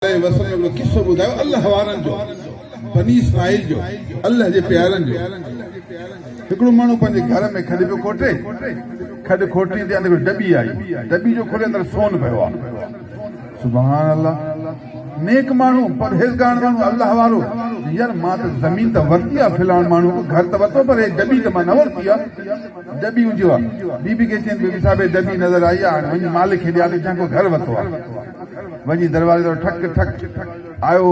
वसल्लम जो किस्सो ॿुधायो अल्लाह वारनि जो बनी इस्माइल जो अल्लाह जे प्यारनि जो। हिकिड़ो माण्हू पंहिंजे घर में खॾ पियो खोटे, खॾ खोटींदे अंदरि डॿी आई, डॿी जो खोले अंदरि सोन पियो आहे। सुभान अल्लाह। नेक माण्हू, परहेज़गार माण्हू, अल्लाह वारो, यार मां त ज़मीन त वरिती आहे, फिलहाल माण्हू घर त वरितो पर डॿी त मां न वरिती आहे। डॿी हुजे आहे, बीबी खे चवनि बीबी साहिब डॿी नज़र आई आहे, हाणे वञी मालिक खे ॾियारे को घर वरितो आहे। वञी दरवाज़े ते ठक ठक आयो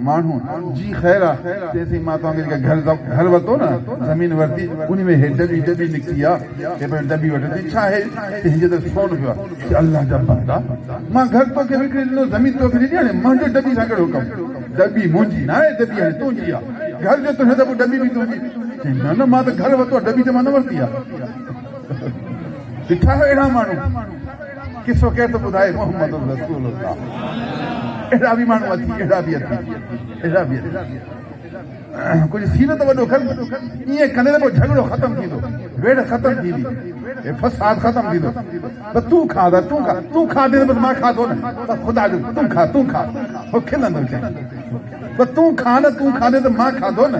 माण्हू, जी ख़ैर आहे, चएसि मां तव्हांखे घर वरितो न, ज़मीन वरिती, उन में हे डॿी निकिती आहे, डॿी वठी छा आहे, हिनजे त सोन पियो आहे। अल्लाह जा बंदा, मां घर तोखे विकिणी ॾिनो, ज़मीन तोखे ॾिनी, हाणे मुंहिंजो डॿी सां कहिड़ो कमु? डॿी मुंहिंजी न आहे, डॿी हाणे तुंहिंजी आहे, घर जो तुंहिंजो त पोइ डॿी बि तुंहिंजी। न न मां त घर वरितो, डॿी त मां न वरिती आहे। ॾिठा अहिड़ा माण्हू, किसो केर थो ॿुधाए मोहम्मद रसूल अल्लाह। अहिड़ा बि माण्हू अची, अहिड़ा बि कुझु सीरत वॾो कर, ईअं कंदे त पोइ झगड़ो ख़तमु थींदो, वेड़ ख़तमु थींदी, फसाद ख़तमु थींदो। त तूं खाधे त बसि मां खाधो न, ख़ुदा जो तूं खा पोइ खिलंदो चए, बसि तूं खा न, तूं खाधे त मां खाधो न।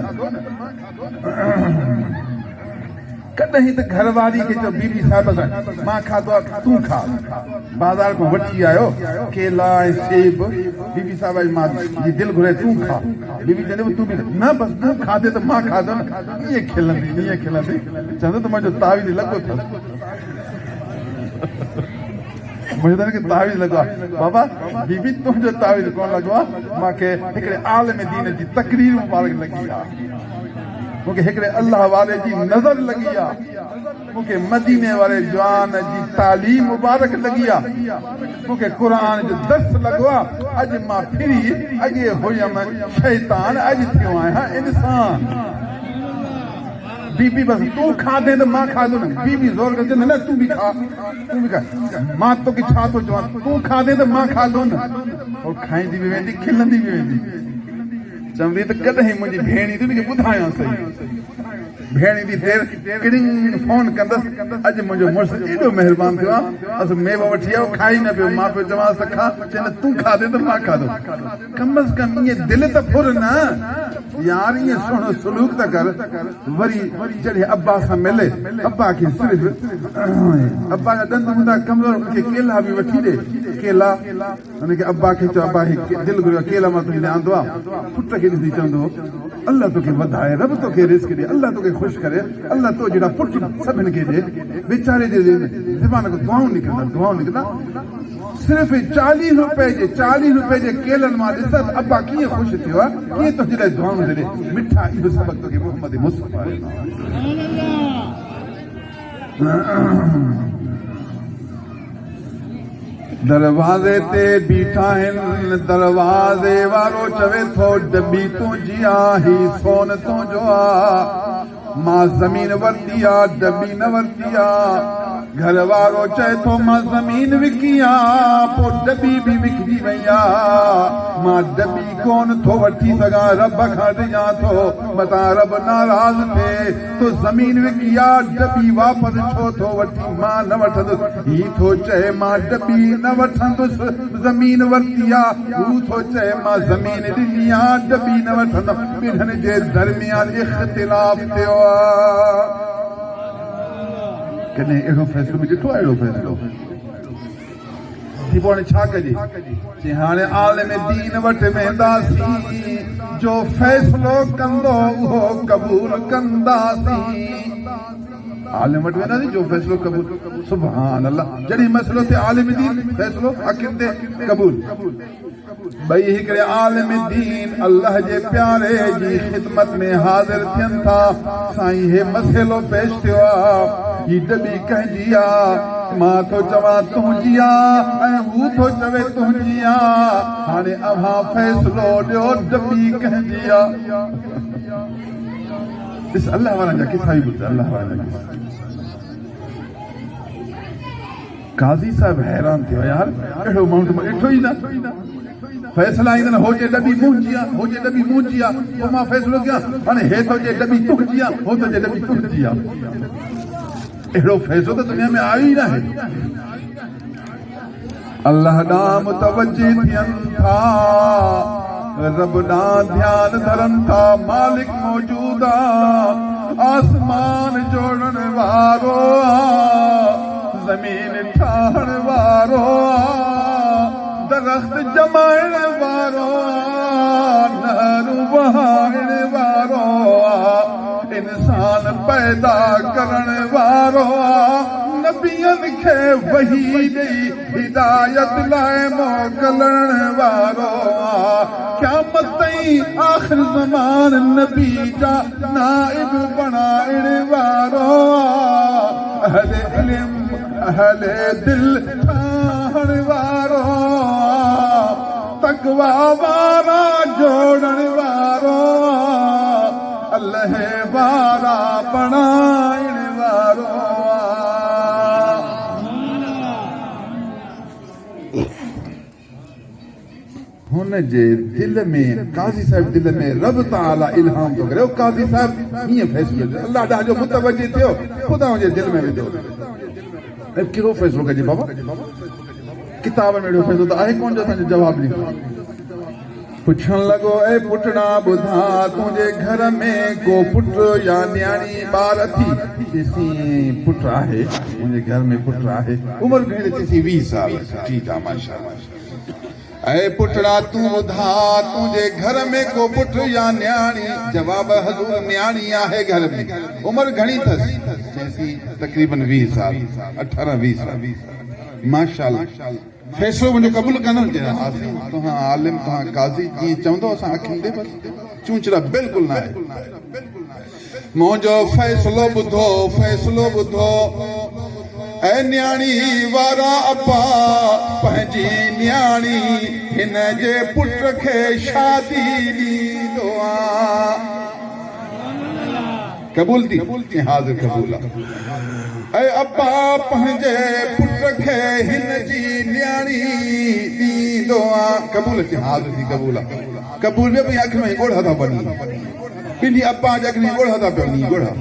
कॾहिं त घरवारी खे चओ बीबी साहिब सां मां खाधो आहे, तूं खा। बाज़ार खां वठी आयो केला ऐं सेब, बीबी साहिब मां जी दिलि घुरे तूं खा, बीबी चवंदी तूं बि न, बसि तूं खाधे त मां खाधो न। ईअं खिलंदी चवंदो त मुंहिंजो तावीज़ लॻो अथसि, मुंहिंजो त तावीज़ लॻो आहे। बाबा बीबी तुंहिंजो तावीज़ कोन लॻो आहे, मूंखे हिकिड़े आलिम दीन जी तकरीर मुबारक लॻी आहे, मूंखे हिकिड़े अल्लाह वारे जी नज़र लॻी आहे, मूंखे मदीने वारे जवान जी तालीम मुबारक लॻी आहे, मूंखे क़ुर जो दर्स लॻो आहे। अॼु मां फिरी, अॻे हुयमि शैतान, अॼु थियो आहियां इंसान। बीबी बसि तूं खाधे त मां खाधो न, बीबी ज़ोर करे न तूं बि खा, मां तोखे छा थो चवां, तूं खाधे त मां खाधो न। और खाईंदी बि वेंदी, खिलंदी बि वेंदी, चवंदी त कॾहिं मुंहिंजी भेण ईंदी मूंखे ॿुधायां सही। भेण ईंदी देरि किरिंग फोन कंदसि, अॼु मुंहिंजो मुड़ुसु एॾो महिरबानी थियो आहे, असां मेवो वठी आयो, खाई न पियो, मां पियो चवांसि त खा, चए न तूं खाधे त मां खाधो। कम अज़ कम ईअं दिलि त फुर न यार, ईअं सुहिणो सलूक त कर। वरी जॾहिं अब्बा सां मिले, अब्बा खे सिर्फ़ु अब्बा जा ॾंद हूंदा कमज़ोर, मूंखे केला बि वठी ॾे, केला हुनखे अब्बा खे चयो, अब्बा दिलि घुरियो केला मां तुंहिंजे आंदो आहे। पुट खे ॾिसी चवंदो अल्लाह तोखे वधाए, रब तोखे रिस्क ॾे, अल्लाह तोखे ख़ुशि करे, अल्लाह तो जहिड़ा पुट सभिनि खे ॾे। वीचारे जे ज़बान खां दुआऊं निकिरंदा। सिर्फ़ु 40 रुपए जे केलनि मां ॾिस अब्बा कीअं ख़ुशि थियो आहे, कीअं तुंहिंजे लाइ दुआऊं ॾे। मिठा इहो सबक़ तोखे मोहम्मद मुस्तफ़ा दरवाज़े ते बीठा आहिनि, दरवाज़े वारो चवे थो डॿी तुंहिंजी आहे, सोन तुंहिंजो आहे, मां ज़मीन वरिती आहे, डॿी न वरिती आहे। घर वारो चए थो मां ज़मीन विकी आहे, पोइ डॿी बि विकिजी वई आहे, मां डॿी कोन थो वठी सघां, रब खां ॾियां थो, मतां रब नाराज़ थिए। तो ज़मीन विकी आहे, डॿी वापसि छो थो वठी, मां न वठंदुसि। ही थो चए मां डॿी न वठंदुसि, ज़मीन वरिती आहे, हू थो चए मां ज़मीन ॾिनी आहे, डॿी न वठंदुमि। ॿिन्हिनि जे दरमियान इख़्तिलाफ़ थियो आहे। कॾहिं अहिड़ो फ़ैसिलो बि ॾिठो आहे? अहिड़ो फ़ैसिलो थी पोइ हाणे छा कजे? चई हाणे आलिम दीन वटि वेंदासीं, जो फ़ैसिलो कंदो उहो क़बूल कंदासीं। आलिम वटि वेंदासीं जो फ़ैसिलो क़बूल। सुभान अल्लाह। जॾहिं मसइलो थिए आलिम दीन, फ़ैसिलो आख़िर ते क़बूल। ॿई हिकिड़े आलिम दीन अल्लाह जे प्यारे जी ख़िदमत में हाज़िर थियनि था। साईं हे मसइलो पेश थियो आहे, ही डॿी कंहिंजी आहे, मां थो चवां तुंहिंजी आहे, ऐं हू थो चवे तुंहिंजी आहे। हाणे अव्हां फ़ैसिलो ॾियो, डॿी कंहिंजी आहे। ॾिस अल्लाह वारनि जा किसा बि ॿुध, अल्लाह वारनि जा किसा। काज़ी साहिब हैरान थियो, यार अहिड़ो माण्हू त मां ॾिठो ई न। फ़ैसिला ईंदनि, हो चए डॿी मुंहिंजी आहे, हो चए डॿी मुंहिंजी आहे, पोइ मां फ़ैसिलो कयां। हाणे हे थो चए डॿी तुंहिंजी आहे, हो थो चए डॿी तुंहिंजी आहे। अहिड़ो फ़ैसिलो त दुनिया में आयो ई न आहे। अल्लाह ॾांहुं मुतवज्जह थियनि था रब ना ध्यान धरन था मालिक मौजूदा आसमान जोड़न वारो जमीन ठाहण वारो दरख्त जमाइण वारो नहर बहाइण वारो इंसान पैदा करण वारो नबियन खे वही ॾेई हिदायत लाइ मोकिलण वारो क़यामत ताईं आख़िर ज़मान नबी जा नाइब बणाइण वारो अहले इल्म अहले दिल ठाहण वारो तक़वा वारा जोड़ण वारो अल्लाह वारा बणाइण वारो हुन जे दिल में काज़ी साहिब दिल में रब ताला इल्हाम तो करे काज़ी साहिब हीअं फ़ैसिलो अल्लाह ॾाढो मुतवजी थियो ख़ुदा जे दिल में विधो कहिड़ो फ़ैसिलो कजे बाबा किताब में अहिड़ो फ़ैसिलो त आहे कोन जो असांजो जवाब लिखो पुछण लॻो ए पुटड़ा ॿुधा तुंहिंजे घर में को पुट या न्याणी ॿार अथी चईसी पुट आहे मुंहिंजे घर में पुट आहे उमिरि घणी चईसी 20 साल ठीकु आहे माशाअल्लाह ऐ पुटड़ा तूं ॿुधा तुंहिंजे घर में को पुट या न्याणी जवाब हज़ूर न्याणी आहे घर में उमिरि घणी अथसि चईसी तक़रीबन 20 साल 18-20 साल माशाअल्लाह फ़ैसिलो मुंहिंजो क़बूल कनि आसिम तव्हां आलिम तव्हां काज़ी जीअं चवंदो असां अखियुनि ते बसि चूंचड़ा बिल्कुलु न आहे मुंहिंजो फ़ैसिलो ॿुधो ऐं न्याणी वारा अब्बा पंहिंजी न्याणी हिन जे पुट खे शादी ॾींदो आहे क़बूल थी हाज़िर क़बूल आहे ऐं अब्बा पंहिंजे पुट खे हिन जी न्याणी ॾींदो आहे क़बूल थी हाज़िर थी क़बूल आहे क़बूल में भई अखि में ॻोढ़ा था वञी ॿिन्ही अब्बा जे अखि में ॻोढ़ा था पिया वञी ॻोढ़ा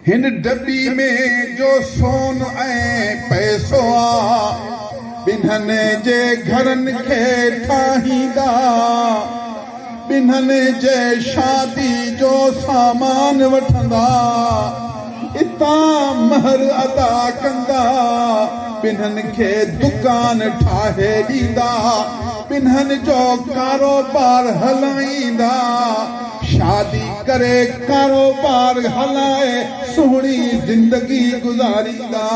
हिन डबी में जो सोन ऐं पैसो आहे ॿिन्हनि जे घरनि खे ठाहींदा ॿिन्हनि जे शादी जो सामान वठंदा इतां महर अदा कंदा ॿिन्हनि खे दुकान ठाहे ॾींदा ॿिन्हनि जो कारोबार हलाईंदा शादी करे कारोबार हलाए सुहिणी ज़िंदगी गुज़ारींदा